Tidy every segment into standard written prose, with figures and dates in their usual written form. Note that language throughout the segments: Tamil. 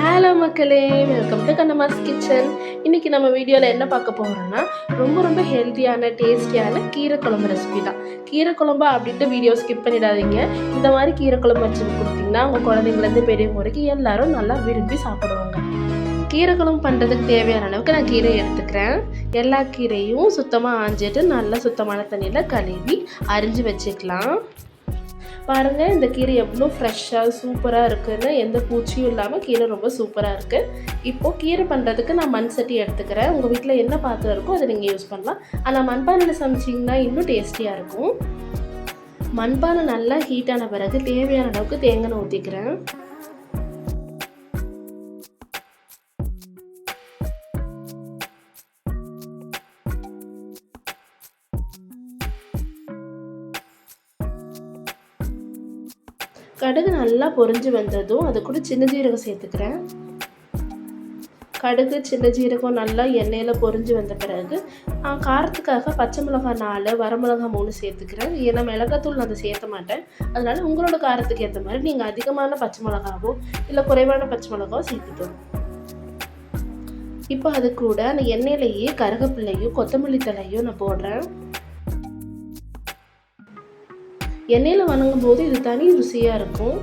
ஹலோ மக்களே, வெல்கம் டு கண்ணம்மாஸ் கிச்சன். இன்றைக்கி நம்ம வீடியோவில் என்ன பார்க்க போகிறோன்னா, ரொம்ப ஹெல்த்தியான டேஸ்டியான கீரை குழம்பு ரெசிபி தான். கீரை குழம்பா அப்படின்ட்டு வீடியோ ஸ்கிப் பண்ணிடாதீங்க. இந்த மாதிரி கீரை குழம்பு வச்சு கொடுத்தீங்கன்னா உங்கள் குழந்தைங்கலேருந்து பெரியவங்க வரைக்கும் எல்லோரும் நல்லா விரும்பி சாப்பிடுவாங்க. கீரை குழம்பு பண்ணுறதுக்கு தேவையான அளவுக்கு நான் கீரை எடுத்துக்கிறேன். எல்லா கீரையும் சுத்தமாக ஆஞ்சிட்டு நல்லா சுத்தமான தண்ணியில் கழுவி அரிஞ்சு வச்சுக்கலாம். பாருங்கள், இந்த கீரை எவ்வளோ ஃப்ரெஷ்ஷாக சூப்பராக இருக்குதுன்னு, எந்த பூச்சியும் இல்லாமல் கீரை ரொம்ப சூப்பராக இருக்குது. இப்போது கீரை பண்ணுறதுக்கு நான் மண் சட்டி எடுத்துக்கிறேன். உங்கள் வீட்டில் என்ன பாத்திரம் இருக்கோ அதை நீங்கள் யூஸ் பண்ணலாம். ஆனால் மண்பானையில் சமைச்சிங்கன்னா இன்னும் டேஸ்டியாக இருக்கும். மண்பானை நல்லா ஹீட்டான பிறகு தேவையான அளவுக்கு தேங்காய் ஊற்றிக்கிறேன். கடுகு நல்லா பொரிஞ்சு வந்ததும் அது கூட சின்ன ஜீரகம் சேர்த்துக்கிறேன். கடுகு சின்ன ஜீரகம் நல்லா எண்ணெயில் பொரிஞ்சு வந்த பிறகு காரத்துக்காக பச்சை மிளகாய் 4, வரமிளகாய் 3 சேர்த்துக்கிறேன். ஏன்னா மிளகாத்தூள் நான் அதை சேர்த்த மாட்டேன். அதனால் உங்களோட காரத்துக்கு ஏற்ற மாதிரி நீங்கள் அதிகமான பச்சை மிளகாவோ இல்லை குறைவான பச்சை மிளகாவோ சேர்த்துக்கணும். இப்போ அது கூட அந்த எண்ணெயிலேயே கருவேப்பிலையும் கொத்தமல்லி தழையும் நான் போடுறேன். எண்ணெயில் வணங்கும் போது இது தனி ருசியாக இருக்கும்.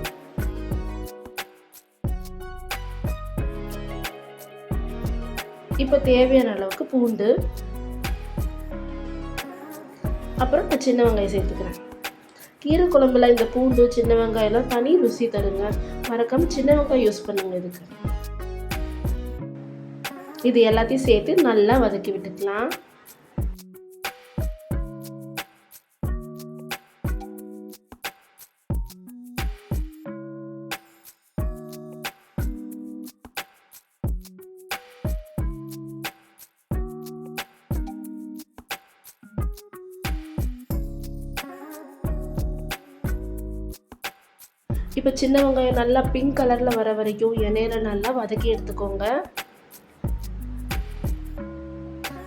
இப்போ தேவையான அளவுக்கு பூண்டு, அப்புறம் நான் சின்ன வெங்காயம் சேர்த்துக்கிறேன். கீரை குழம்புல இந்த பூண்டு சின்ன வெங்காயம்லாம் தனி ருசி தருங்க. மறக்காம சின்ன வெங்காயம் யூஸ் பண்ணுங்க இதுக்கு. இது எல்லாத்தையும் சேர்த்து நல்லா வதக்கி விட்டுக்கலாம். இப்போ சின்ன வெங்காயம் நல்லா பிங்க் கலரில் வர வரைக்கும் எண்ணெயில் நல்லா வதக்கி எடுத்துக்கோங்க.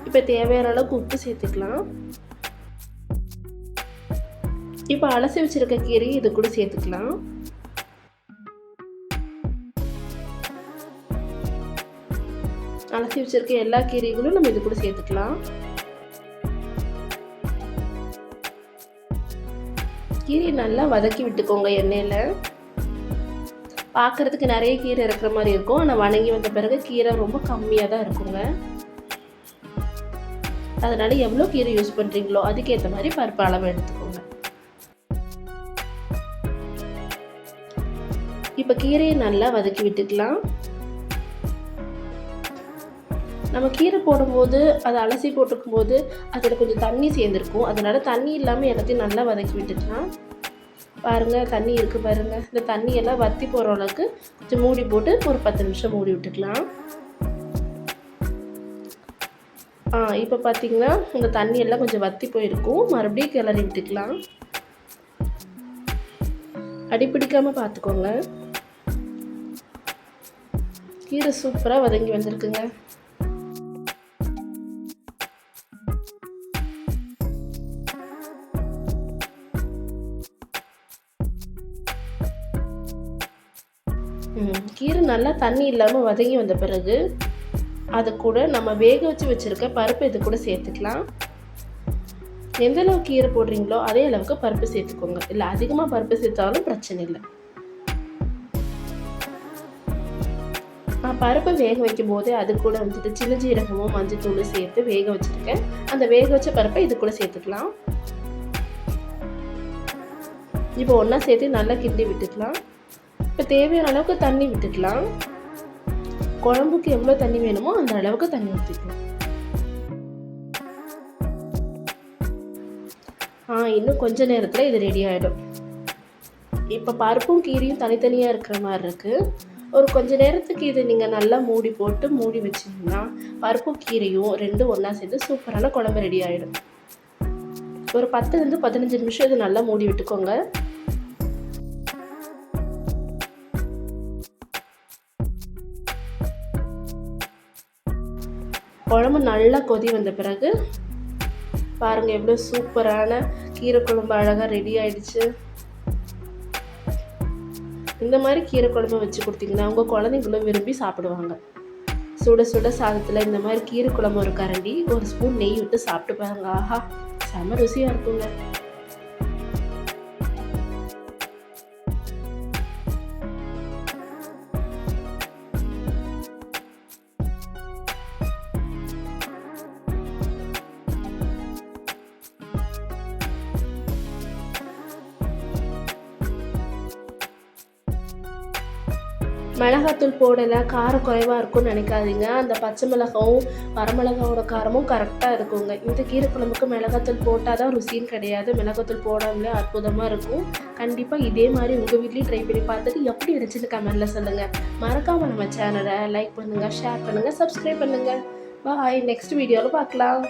இப்போ தேவையான அளவுக்கு உப்பு சேர்த்துக்கலாம். இப்போ அலசி வச்சிருக்க கீரை இது கூட சேர்த்துக்கலாம். அலசி வச்சிருக்க எல்லா கீரைகளும் நம்ம இது கூட சேர்த்துக்கலாம். கீரை நல்லா வதக்கி விட்டுக்கோங்க எண்ணெயில். பார்க்குறதுக்கு நிறைய கீரை இருக்கிற மாதிரி இருக்கும், ஆனால் வணங்கி வந்த பிறகு கீரை ரொம்ப கம்மியாக தான் இருக்குங்க. அதனால் எவ்வளோ கீரை யூஸ் பண்ணுறீங்களோ அதுக்கேற்ற மாதிரி பருப்பு அளவு எடுத்துக்கோங்க. இப்போ கீரையை நல்லா வதக்கி விட்டுக்கலாம். நம்ம கீரை போடும்போது அதை அலசி போட்டுக்கும் போது அதில் கொஞ்சம் தண்ணி சேர்ந்துருக்கும். அதனால் தண்ணி இல்லாமல் எல்லாத்தையும் நல்லா வதக்கி விட்டுக்கலாம். பாருங்கள், தண்ணி இருக்குது பாருங்கள். இந்த தண்ணியெல்லாம் வற்றி போகிற அளவுக்கு கொஞ்சம் மூடி போட்டு ஒரு 10 நிமிஷம் மூடி விட்டுக்கலாம். இப்போ பார்த்திங்கன்னா இந்த தண்ணியெல்லாம் கொஞ்சம் வற்றி போயிருக்கும். மறுபடியும் கிளறி விட்டுக்கலாம். அடிப்பிடிக்காமல் பார்த்துக்கோங்க. கீரை சூப்பராக வதங்கி வந்திருக்குங்க. கீரை நல்லா தண்ணி இல்லாமல் வதங்கி வந்த பிறகு அது கூட நம்ம வேக வச்சுருக்க பருப்பு இது கூட சேர்த்துக்கலாம். எந்த அளவுக்கு கீரை போடுறீங்களோ அதே அளவுக்கு பருப்பு சேர்த்துக்கோங்க. இல்லை அதிகமாக பருப்பு சேர்த்தாலும் பிரச்சனை இல்லை. பருப்பை வேக வைக்கும் போது அது கூட வந்துட்டு சின்ன ஜீரகமும் மஞ்சள் தூள் சேர்த்து வேக வச்சுருக்கேன். அந்த வேக வச்ச பருப்பை இது கூட சேர்த்துக்கலாம். இப்போ ஒன்றா சேர்த்து நல்லா கிண்டி விட்டுக்கலாம். இப்போ தேவையான அளவுக்கு தண்ணி விட்டுக்கலாம். குழம்புக்கு எவ்வளோ தண்ணி வேணுமோ அந்த அளவுக்கு தண்ணி ஊற்றிக்கலாம். இன்னும் கொஞ்ச நேரத்தில் இது ரெடி ஆகிடும். இப்போ பருப்பும் கீரையும் தனித்தனியாக இருக்கிற மாதிரி இருக்குது. ஒரு கொஞ்ச நேரத்துக்கு இது நீங்கள் நல்லா மூடி போட்டு மூடி வச்சிங்கன்னா பருப்பும் கீரையும் ரெண்டும் ஒன்றா சேர்ந்து சூப்பரான குழம்பு ரெடி ஆகிடும். ஒரு 10 to 15 நிமிஷம் இது நல்லா மூடி விட்டுக்கோங்க. குழம்பு நல்லா கொதி வந்த பிறகு பாருங்கள் எவ்வளோ சூப்பரான கீரை குழம்பு அழகாக ரெடி ஆகிடுச்சு. இந்த மாதிரி கீரை குழம்பு வச்சு கொடுத்தீங்கன்னா உங்கள் குழந்தைங்களும் விரும்பி சாப்பிடுவாங்க. சுட சுட சாதத்தில் இந்த மாதிரி கீரை குழம்பு ஒரு கரண்டி, ஒரு ஸ்பூன் நெய் விட்டு சாப்பிட்டு பாருங்க. ஆஹா, செம ருசியாக இருக்குங்க. மிளகாத்தூள் போடலை, காரம் குறைவாக இருக்கும்னு நினைக்காதீங்க. அந்த பச்சை மிளகாவும் வரமிளகாவோட காரமும் கரெக்டாக இருக்குங்க. இந்த கீரை குழம்புக்கு மிளகாத்தூள் போட்டால் தான் ருசின்னு கிடையாது, மிளகாத்தூள் போடாமலே அற்புதமாக இருக்கும். கண்டிப்பாக இதே மாதிரி உங்கள் வீட்லேயும் ட்ரை பண்ணி பார்த்துட்டு எப்படி இருந்துச்சுன்னு கமெண்ட்டில் சொல்லுங்கள். மறக்காமல் நம்ம சேனலை லைக் பண்ணுங்கள், ஷேர் பண்ணுங்கள், சப்ஸ்கிரைப் பண்ணுங்கள். பாய், நெக்ஸ்ட் வீடியோவில் பார்க்கலாம்.